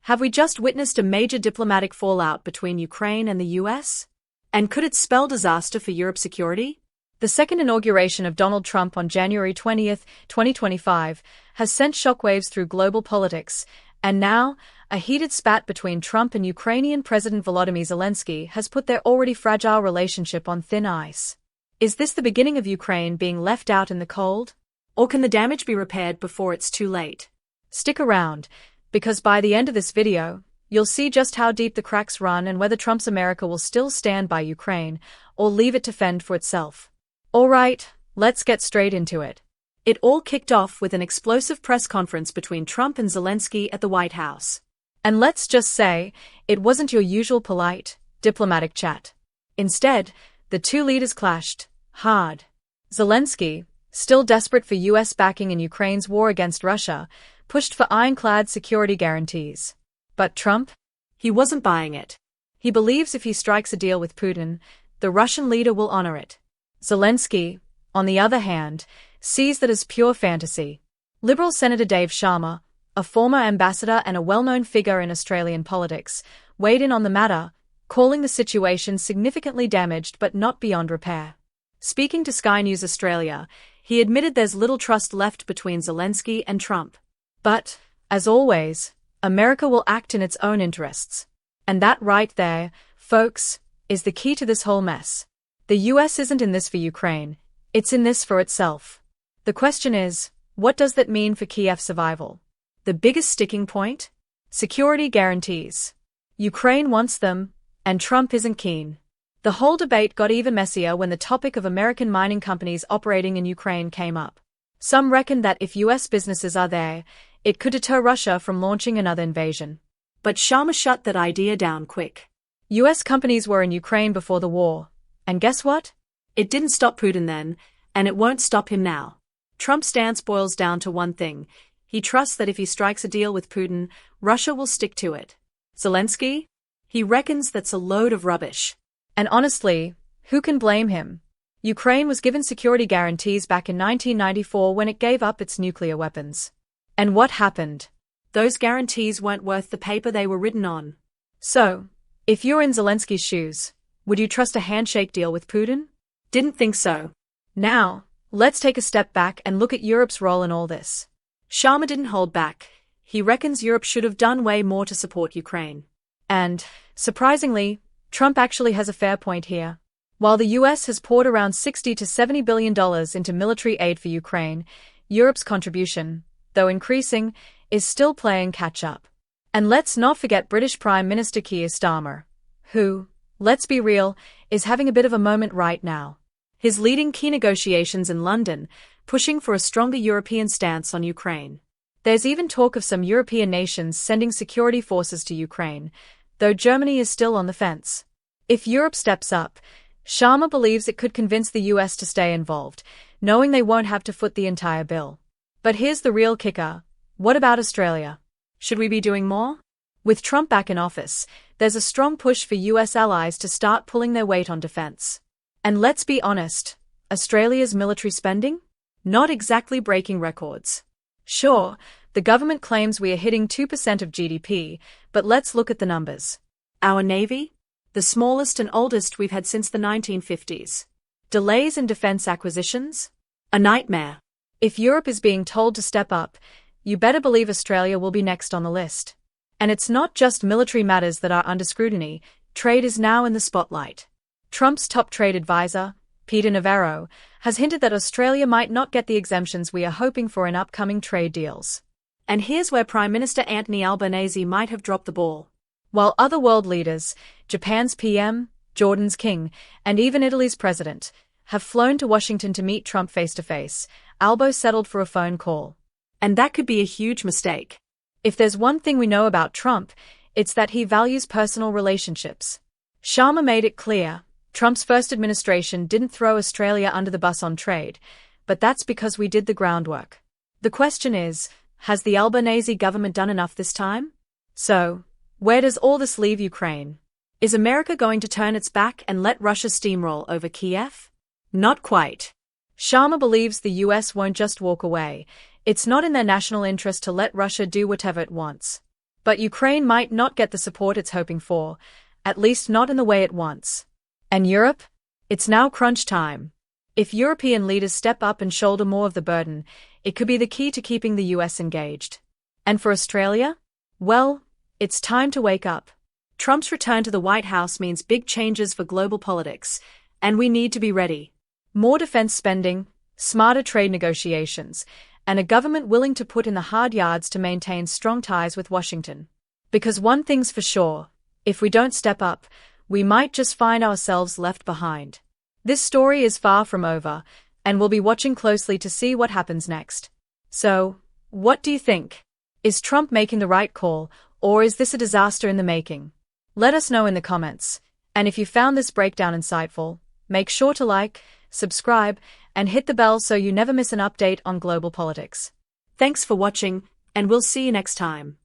Have we just witnessed a major diplomatic fallout between Ukraine and the US? And could it spell disaster for Europe's security? The second inauguration of Donald Trump on January 20, 2025, has sent shockwaves through global politics, and now, a heated spat between Trump and Ukrainian President Volodymyr Zelensky has put their already fragile relationship on thin ice. Is this the beginning of Ukraine being left out in the cold? Or can the damage be repaired before it's too late? Stick around, because by the end of this video, you'll see just how deep the cracks run and whether Trump's America will still stand by Ukraine or leave it to fend for itself. Alright, let's get straight into it. It all kicked off with an explosive press conference between Trump and Zelensky at the White House. And let's just say, it wasn't your usual polite, diplomatic chat. Instead, the two leaders clashed hard. Zelensky, still desperate for US backing in Ukraine's war against Russia, pushed for ironclad security guarantees. But Trump? He wasn't buying it. He believes if he strikes a deal with Putin, the Russian leader will honor it. Zelensky, on the other hand, sees that as pure fantasy. Liberal Senator Dave Sharma, a former ambassador and a well-known figure in Australian politics, weighed in on the matter, calling the situation significantly damaged but not beyond repair. Speaking to Sky News Australia, he admitted there's little trust left between Zelensky and Trump. But, as always, America will act in its own interests. And that right there, folks, is the key to this whole mess. The US isn't in this for Ukraine, it's in this for itself. The question is, what does that mean for Kiev's survival? The biggest sticking point? Security guarantees. Ukraine wants them, and Trump isn't keen. The whole debate got even messier when the topic of American mining companies operating in Ukraine came up. Some reckon that if US businesses are there, it could deter Russia from launching another invasion. But Sharma shut that idea down quick. US companies were in Ukraine before the war, and guess what? It didn't stop Putin then, and it won't stop him now. Trump's stance boils down to one thing. He trusts that if he strikes a deal with Putin, Russia will stick to it. Zelensky? He reckons that's a load of rubbish. And honestly, who can blame him? Ukraine was given security guarantees back in 1994 when it gave up its nuclear weapons. And what happened? Those guarantees weren't worth the paper they were written on. So, if you're in Zelensky's shoes, would you trust a handshake deal with Putin? Didn't think so. Now, let's take a step back and look at Europe's role in all this. Sharma didn't hold back. He reckons Europe should have done way more to support Ukraine. And, surprisingly, Trump actually has a fair point here. While the US has poured around $60 to $70 billion into military aid for Ukraine, Europe's contribution, though increasing, is still playing catch-up. And let's not forget British Prime Minister Keir Starmer, who, let's be real, is having a bit of a moment right now. He's leading key negotiations in London, pushing for a stronger European stance on Ukraine. There's even talk of some European nations sending security forces to Ukraine, though Germany is still on the fence. If Europe steps up, Sharma believes it could convince the US to stay involved, knowing they won't have to foot the entire bill. But here's the real kicker. What about Australia? Should we be doing more? With Trump back in office, there's a strong push for US allies to start pulling their weight on defense. And let's be honest, Australia's military spending? Not exactly breaking records. Sure, the government claims we are hitting 2% of GDP, but let's look at the numbers. Our Navy? The smallest and oldest we've had since the 1950s. Delays in defense acquisitions? A nightmare. If Europe is being told to step up, you better believe Australia will be next on the list. And it's not just military matters that are under scrutiny, trade is now in the spotlight. Trump's top trade advisor, Peter Navarro, has hinted that Australia might not get the exemptions we are hoping for in upcoming trade deals. And here's where Prime Minister Anthony Albanese might have dropped the ball. While other world leaders, Japan's PM, Jordan's king, and even Italy's president, have flown to Washington to meet Trump face-to-face, Albo settled for a phone call. And that could be a huge mistake. If there's one thing we know about Trump, it's that he values personal relationships. Sharma made it clear, Trump's first administration didn't throw Australia under the bus on trade, but that's because we did the groundwork. The question is, has the Albanese government done enough this time? So, where does all this leave Ukraine? Is America going to turn its back and let Russia steamroll over Kiev? Not quite. Sharma believes the US won't just walk away. It's not in their national interest to let Russia do whatever it wants. But Ukraine might not get the support it's hoping for, at least not in the way it wants. And Europe? It's now crunch time. If European leaders step up and shoulder more of the burden, it could be the key to keeping the US engaged. And for Australia? Well, it's time to wake up. Trump's return to the White House means big changes for global politics, and we need to be ready. More defense spending, smarter trade negotiations, and a government willing to put in the hard yards to maintain strong ties with Washington. Because one thing's for sure, if we don't step up, we might just find ourselves left behind. This story is far from over, and we'll be watching closely to see what happens next. So, what do you think? Is Trump making the right call, or is this a disaster in the making? Let us know in the comments. And if you found this breakdown insightful, make sure to like, subscribe, and hit the bell so you never miss an update on global politics. Thanks for watching, and we'll see you next time.